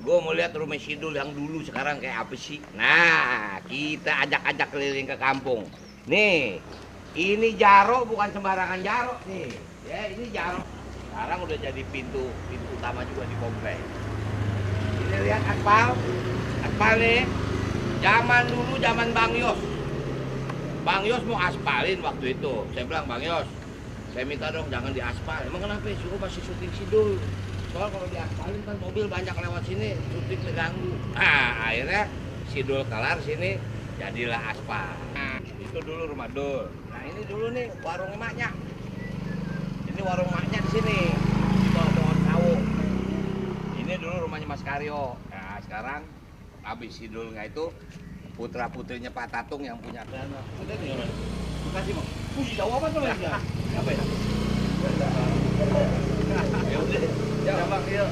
Gue mau lihat rumah Sidul yang dulu sekarang kayak apa sih. Nah, kita ajak-ajak keliling ke kampung. Nih, ini Jaro bukan sembarangan Jaro nih. Ya, ini Jaro. Sekarang udah jadi pintu utama juga di komplek. Ini lihat aspal. Aspal nih. Zaman dulu zaman Bang Yos. Bang Yos mau aspalin waktu itu. Saya bilang, Bang Yos, saya minta dong jangan diaspal. Emang kenapa? Suruh masih syuting Sidul. Soal kalau diaspalin kan mobil banyak lewat sini, syuting terganggu. Nah, akhirnya Sidul kelar sini, jadilah aspal. Nah, itu dulu rumah Dul. Nah, ini dulu nih warung emaknya. Ini warung emaknya di sini. Di bawah pohon sawo. Ini dulu rumahnya Mas Karyo. Nah, sekarang habis Sidul nggak itu, putra-putrinya Pak Tatung yang punya dana. Udah nih orang. Makasih, Bang. Puji jauh apa tuh lagi? Apa ya? Ya udah. Ya, Bang, yuk.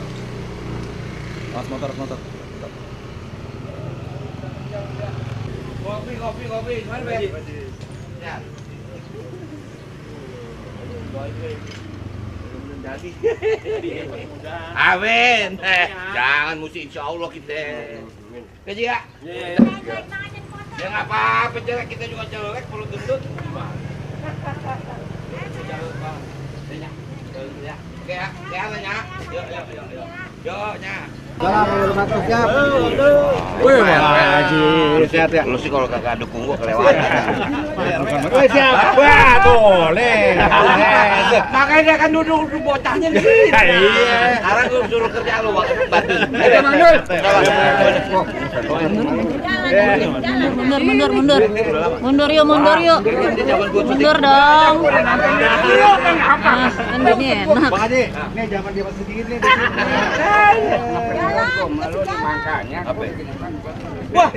Mas motor. Kopi. Gimana, Be? Ya. Jadi. Amin. Jangan mesti insya Allah kita. Gaji ya? Ya nggak apa-apa, jelek kita juga jelek, perlu gendut. Gimana? Oke ya, Nya. Yuk, Nya. Siap. Wih, Haji. Sehat ya. Lu sih kalau kagak dukung gua kelewatan. Wih, siap. Wah, boleh. Makanya dia kan duduk bocahnya di sini. Iya. Sekarang gua suruh kerja lu bantu. Mundur yuk. Mundur dong. Kan gini enak. Bang Haji, nih zaman dia masih sedikit nih. Makanya wah,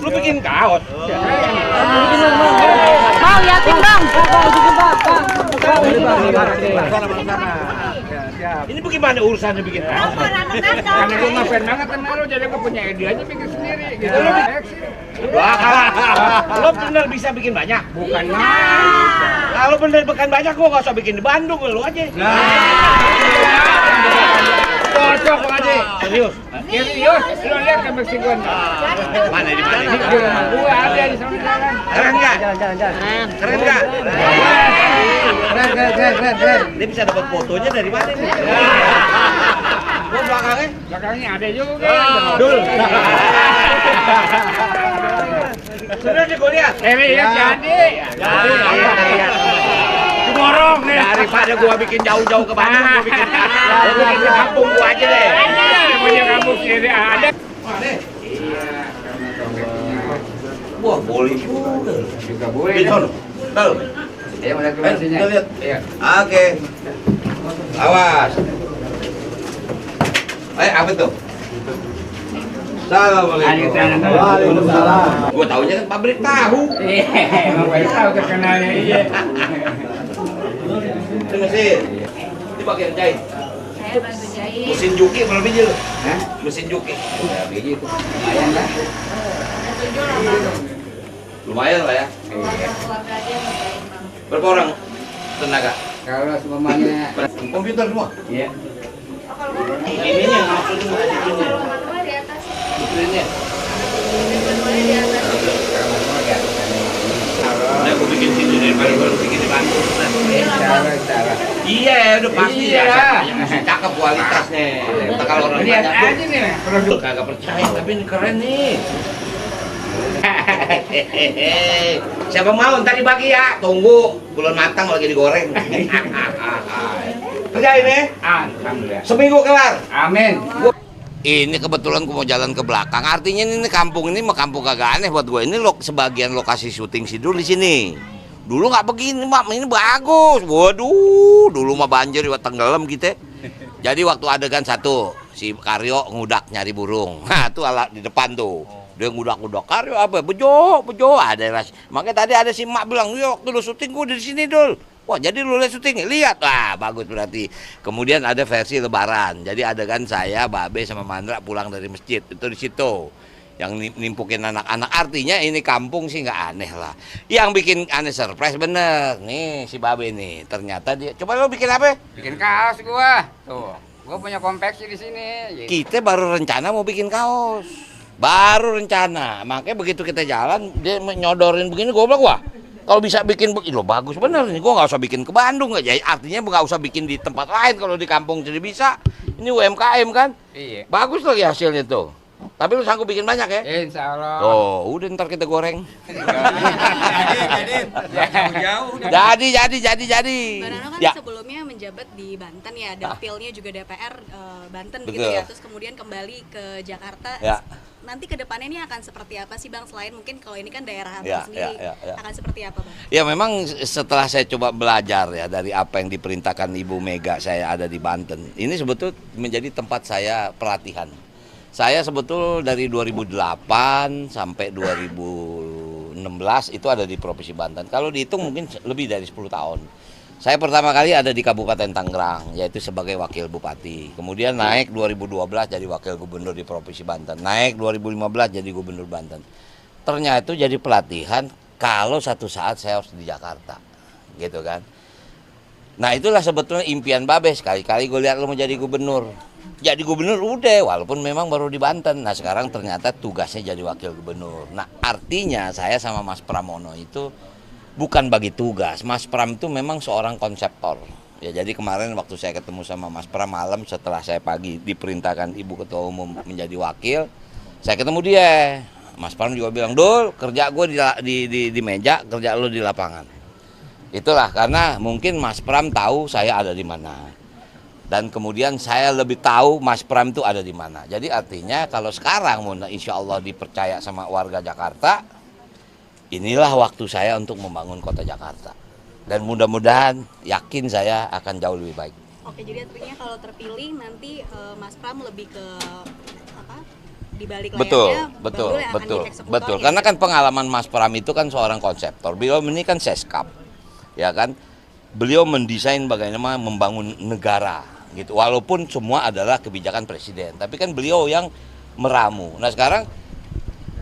lu bikin kaos. Mau yakin dong. Ini bagaimana urusannya bikin kaos? Karena gue ngefans banget sama lo, jadi gue punya ide aja bikin sendiri gitu. Lo bener bisa bikin banyak? Bukan Kalau bener bikin banyak, gua nggak usah bikin di Bandung, lu aja. cocok aja. Serius? Serius, lo lihat ke Meksiko. Mana di mana? Di rumah gue ada di sana jalan. Keren nggak? Jalan. Keren nggak? Keren. Dia bisa dapat fotonya dari mana nih? Gua belakangnya? Belakangnya ada juga. Dul. Sudah nih gua lihat. Serius jadi. Diborong nih. Daripada gua bikin jauh-jauh ke Bandung, gua bikin di kampung gua aja deh. Punya kampung sendiri ada. Wah, boleh juga. Juga boleh. Di sono. Tahu? Ya, udah keluarnya. Kita lihat. Iya. Oke. Awas. Apa tuh? Assalamualaikum. Waalaikumsalam. Gua taunya kan pabrik tahu. Iya, emang baru tahu terkenalnya iya. Ini mesin. Ini bagian jahit. Saya bantu jahit. Mesin juki berapa biji lu? Hah? Mesin juki. Ya, biji itu. Lumayan lah. Lumayan lah ya. Iya. Keluarga aja ngerjain, Bang. Berapa orang tenaga? Kalau semuanya Komputer semua. iya. Ininya maksudnya bukan itunya. Rumah di atas. Itunya. Di atas. Nah, aku bikin situ daripada baru bikin di Bandung. Iya, udah pasti Iya. ya. Masih cakep kualitasnya. Nah, kalau orang Lihat banyak aja nih produk. tuh kagak percaya, tapi ini keren nih. Siapa mau ntar dibagi ya? Tunggu, bulan matang lagi digoreng. Kerjain ya? Alhamdulillah. Seminggu kelar. Amin. Ini kebetulan gue mau jalan ke belakang. Artinya ini kampung ini mah kampung kagak aneh buat gue. Ini sebagian lokasi syuting Sidul di sini. Dulu nggak begini, Mak. Ini bagus. Waduh, dulu mah banjir, tenggelam kita. Jadi waktu adegan satu, si Karyo ngudak nyari burung. Nah, itu alat di depan tuh. Dia ngudak-ngudak. Karyo apa? Bejo. Ada ras. Makanya tadi ada si Mak bilang, "Yuk, waktu lu syuting gue di sini, Dul." Wah, jadi lu lihat syuting, lihat. Wah, bagus berarti. Kemudian ada versi lebaran. Jadi adegan saya, Babe sama Mandra pulang dari masjid. Itu di situ. Yang nimpukin anak-anak. Artinya ini kampung sih nggak aneh lah. Yang bikin aneh surprise bener. Nih si Babe nih. Ternyata dia, coba lu bikin apa? Bikin kaos gua. Tuh. Gua punya konveksi di sini. Kita baru rencana mau bikin kaos. Baru rencana. Makanya begitu kita jalan, dia nyodorin begini, gue bilang, wah, kalau bisa bikin begini, loh bagus bener nih, gue nggak usah bikin ke Bandung. Jadi artinya nggak usah bikin di tempat lain, kalau di kampung jadi bisa. Ini UMKM kan? Iya. Bagus lagi hasilnya tuh. Tapi lu sanggup bikin banyak ya? Insya Allah. Oh, udah ntar kita goreng. Jadi. Mbak Nano kan Ya. sebelumnya menjabat di Banten ya, dapilnya juga DPR Banten Betul. gitu ya, terus kemudian kembali ke Jakarta. Ya. Nanti ke depannya ini akan seperti apa sih Bang, selain mungkin kalau ini kan daerah Abang Ya, sendiri, ya. akan seperti apa Bang? Ya memang setelah saya coba belajar ya dari apa yang diperintahkan Ibu Mega, saya ada di Banten. Ini sebetulnya menjadi tempat saya pelatihan. Saya sebetul dari 2008 sampai 2016 itu ada di Provinsi Banten. Kalau dihitung mungkin lebih dari 10 tahun. Saya pertama kali ada di Kabupaten Tangerang, yaitu sebagai wakil bupati. Kemudian naik 2012 jadi wakil gubernur di Provinsi Banten. Naik 2015 jadi gubernur Banten. Ternyata itu jadi pelatihan kalau satu saat saya harus di Jakarta. Gitu kan. Nah itulah sebetulnya impian Babe. Sekali-kali gue lihat lo mau jadi gubernur. Jadi gubernur udah, walaupun memang baru di Banten. Nah sekarang ternyata tugasnya jadi wakil gubernur. Nah artinya saya sama Mas Pramono itu bukan bagi tugas. Mas Pram itu memang seorang konseptor. Ya jadi kemarin waktu saya ketemu sama Mas Pram malam setelah saya pagi diperintahkan Ibu Ketua Umum menjadi wakil, saya ketemu dia. Mas Pram juga bilang, "Dul, kerja gue di meja, kerja lo di lapangan." Itulah karena mungkin Mas Pram tahu saya ada di mana. Dan kemudian saya lebih tahu Mas Pram itu ada di mana. Jadi artinya kalau sekarang insya Allah dipercaya sama warga Jakarta, inilah waktu saya untuk membangun kota Jakarta. Dan mudah-mudahan yakin saya akan jauh lebih baik. Oke, jadi artinya kalau terpilih nanti Mas Pram lebih ke apa? Di balik layarnya Bang Dul yang akan jadi eksekutor betul. ya? Karena kan pengalaman Mas Pram itu kan seorang konseptor. Beliau ini kan seskap, ya kan. Beliau mendesain bagaimana membangun negara, gitu. Walaupun semua adalah kebijakan presiden, tapi kan beliau yang meramu. Nah sekarang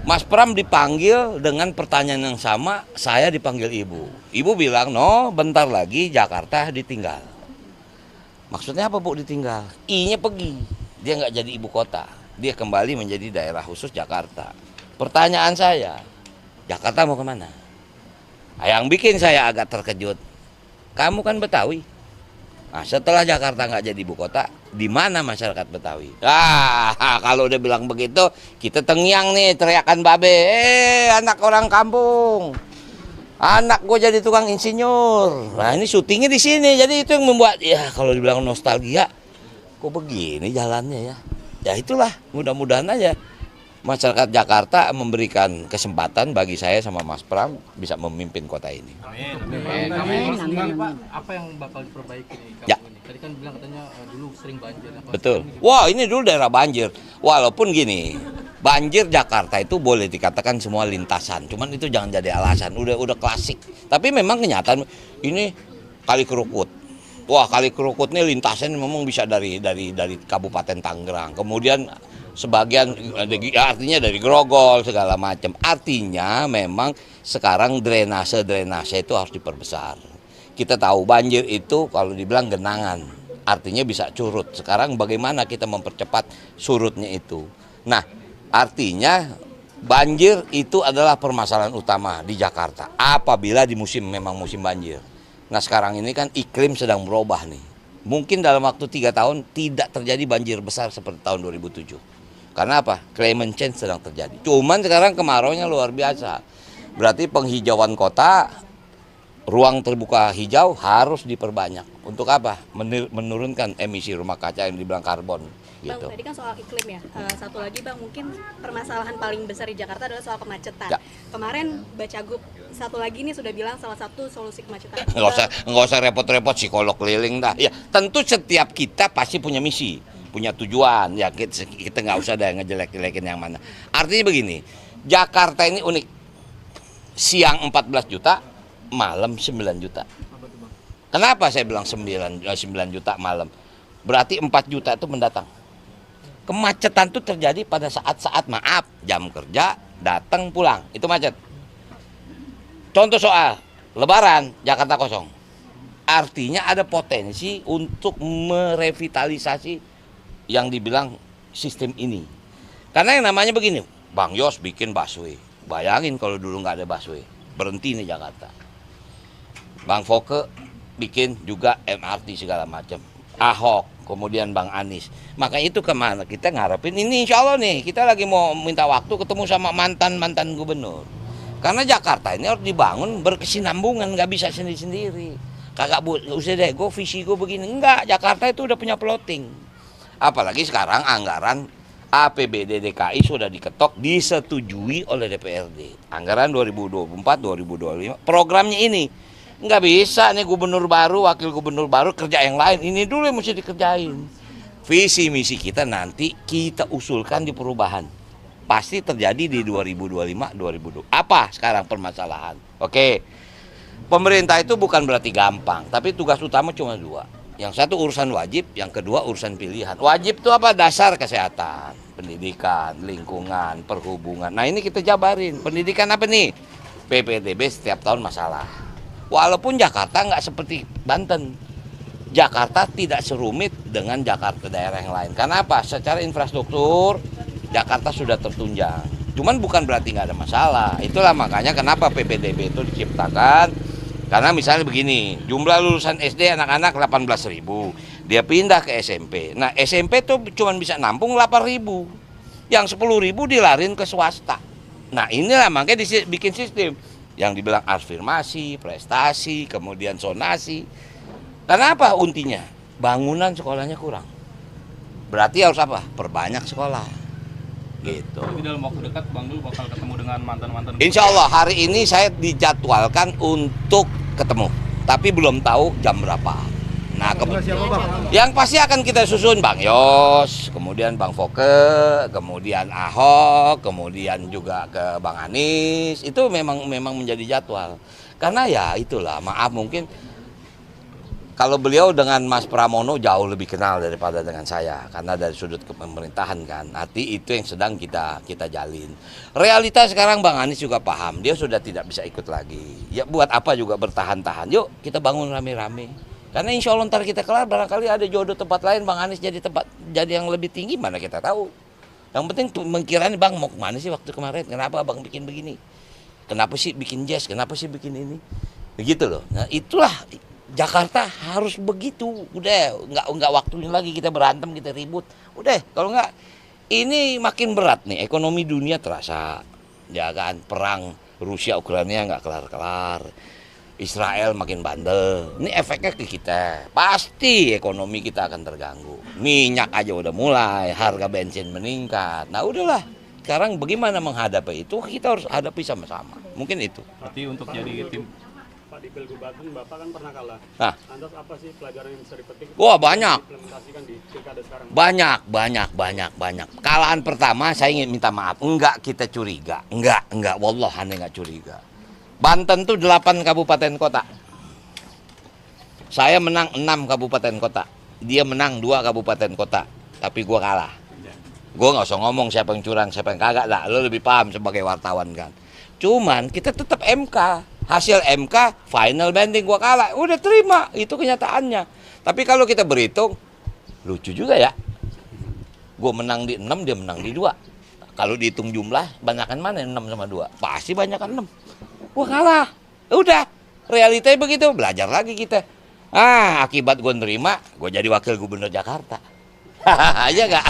Mas Pram dipanggil dengan pertanyaan yang sama, saya dipanggil Ibu. Ibu bilang, "No, bentar lagi Jakarta ditinggal." Maksudnya apa Bu ditinggal? I-nya pergi, dia nggak jadi ibu kota. Dia kembali menjadi daerah khusus Jakarta. Pertanyaan saya, Jakarta mau kemana? Nah, yang bikin saya agak terkejut, kamu kan Betawi. Nah, setelah Jakarta nggak jadi ibu kota, di mana masyarakat Betawi? Kalau udah bilang begitu, kita tengyang nih teriakan Babe, anak orang kampung, anak gue jadi tukang insinyur. Nah ini syutingnya di sini, jadi itu yang membuat ya kalau dibilang nostalgia, kok begini jalannya ya. Ya itulah, mudah-mudahan aja masyarakat Jakarta memberikan kesempatan bagi saya sama Mas Pram bisa memimpin kota ini. Pak, apa yang bakal diperbaiki nih kampung Ya. ini? Tadi kan bilang katanya dulu sering banjir. Betul. Wah ini dulu daerah banjir. Walaupun gini, banjir Jakarta itu boleh dikatakan semua lintasan. Cuman itu jangan jadi alasan. Udah klasik. Tapi memang kenyataan ini Kali Kerukut. Wah Kali Kerukut ini lintasan memang bisa dari Kabupaten Tangerang. Kemudian sebagian artinya dari Grogol segala macam. Artinya memang sekarang drainase itu harus diperbesar. Kita tahu banjir itu kalau dibilang genangan, artinya bisa curut. Sekarang bagaimana kita mempercepat surutnya itu? Nah, artinya banjir itu adalah permasalahan utama di Jakarta. Apabila di memang musim banjir. Nah, sekarang ini kan iklim sedang berubah nih. Mungkin dalam waktu 3 tahun tidak terjadi banjir besar seperti tahun 2007. Karena apa? Climate change sedang terjadi. Cuman sekarang kemaraunya luar biasa. Berarti penghijauan kota, ruang terbuka hijau harus diperbanyak. Untuk apa? Menurunkan emisi rumah kaca yang dibilang karbon. Bang, Gitu. tadi kan soal iklim ya. Satu lagi Bang, mungkin permasalahan paling besar di Jakarta adalah soal kemacetan. Ya. Kemarin Bacagup satu lagi nih sudah bilang salah satu solusi kemacetan. Nggak usah repot-repot psikolog keliling dah. Ya, tentu setiap kita pasti punya misi, punya tujuan. Ya kita nggak usah ada ngejelek-jelekin yang mana. Artinya begini, Jakarta ini unik. Siang 14 juta, malam 9 juta. Kenapa saya bilang 9 juta malam? Berarti 4 juta itu mendatang. Kemacetan itu terjadi pada saat-saat jam kerja, datang pulang, itu macet. Contoh soal Lebaran, Jakarta kosong. Artinya ada potensi untuk merevitalisasi yang dibilang sistem ini. Karena yang namanya begini, Bang Yos bikin busway. Bayangin kalau dulu nggak ada busway, berhenti nih Jakarta. Bang Foke bikin juga MRT segala macam. Ahok, kemudian Bang Anies. Maka itu kemana kita ngarepin ini, insya Allah nih kita lagi mau minta waktu ketemu sama mantan gubernur. Karena Jakarta ini harus dibangun berkesinambungan, nggak bisa sendiri-sendiri. Kagak usah deh, visi gue begini. Enggak, Jakarta itu udah punya plotting. Apalagi sekarang anggaran APBD DKI sudah diketok, disetujui oleh DPRD. Anggaran 2024-2025, programnya ini. Nggak bisa nih gubernur baru, wakil gubernur baru kerja yang lain. Ini dulu yang mesti dikerjain. Visi misi kita nanti kita usulkan di perubahan. Pasti terjadi di 2025-2020. Apa sekarang permasalahan? Oke, pemerintah itu bukan berarti gampang, tapi tugas utama cuma dua. Yang satu urusan wajib, yang kedua urusan pilihan. Wajib itu apa? Dasar kesehatan, pendidikan, lingkungan, perhubungan. Nah ini kita jabarin. Pendidikan apa nih? PPDB setiap tahun masalah. Walaupun Jakarta nggak seperti Banten. Jakarta tidak serumit dengan Jakarta daerah yang lain. Karena apa? Secara infrastruktur, Jakarta sudah tertunjang. Cuman bukan berarti nggak ada masalah. Itulah makanya kenapa PPDB itu diciptakan. Karena misalnya begini, jumlah lulusan SD anak-anak 18.000, dia pindah ke SMP. Nah SMP tuh cuma bisa nampung 8.000, yang 10.000 dilarin ke swasta. Nah inilah makanya dibikin sistem yang dibilang afirmasi, prestasi, kemudian zonasi. Karena apa untinya? Bangunan sekolahnya kurang. Berarti harus apa? Perbanyak sekolah. Gitu. Jadi dalam waktu dekat Bang Dul bakal ketemu dengan mantan-mantan. Insya Allah hari ini saya dijadwalkan untuk ketemu, tapi belum tahu jam berapa. Nah, yang pasti akan kita susun Bang Yos, kemudian Bang Foke, kemudian Ahok, kemudian juga ke Bang Anies. Itu memang menjadi jadwal. Karena ya itulah, maaf mungkin kalau beliau dengan Mas Pramono jauh lebih kenal daripada dengan saya, karena dari sudut pemerintahan kan. Nanti itu yang sedang kita jalin. Realita sekarang Bang Anies juga paham, dia sudah tidak bisa ikut lagi. Ya buat apa juga bertahan-tahan, yuk kita bangun rame-rame. Karena insya Allah ntar kita kelar, barangkali ada jodoh tempat lain Bang Anies jadi yang lebih tinggi, mana kita tahu. Yang penting mengkiranya Bang mau kemana sih waktu kemarin, kenapa Bang bikin begini? Kenapa sih bikin jazz, kenapa sih bikin ini? Begitu loh, nah itulah Jakarta harus begitu, udah nggak waktunya lagi kita berantem, kita ribut, udah kalau nggak ini makin berat nih, ekonomi dunia terasa, ya kan, perang Rusia Ukraina nggak kelar-kelar, Israel makin bandel, ini efeknya ke kita, pasti ekonomi kita akan terganggu, minyak aja udah mulai, harga bensin meningkat, nah udahlah, sekarang bagaimana menghadapi itu kita harus hadapi sama-sama, mungkin itu. Berarti untuk jadi tim di Pilgub Banten Bapak kan pernah kalah. Nah, lantas apa sih pelajaran yang bisa dipetik? Wah banyak. Implementasikan di pilkada sekarang. Banyak. Kalahan pertama saya ingin minta maaf. Enggak kita curiga. Enggak. Wallah aneh enggak curiga. Banten tuh 8 kabupaten kota. Saya menang 6 kabupaten kota. Dia menang 2 kabupaten kota. Tapi gua kalah. Gua nggak usah ngomong siapa yang curang, siapa yang kagak. Lah, lo lebih paham sebagai wartawan kan. Cuman kita tetap MK. Hasil MK final banding gua kalah, udah terima, itu kenyataannya. Tapi kalau kita berhitung lucu juga ya, gua menang di 6, dia menang di 2. Kalau dihitung jumlah banyakan mana 6 sama 2? Pasti banyakan 6. Gua kalah, udah realitanya begitu, belajar lagi kita. Akibat gua nerima, gua jadi wakil gubernur Jakarta. Iya nggak?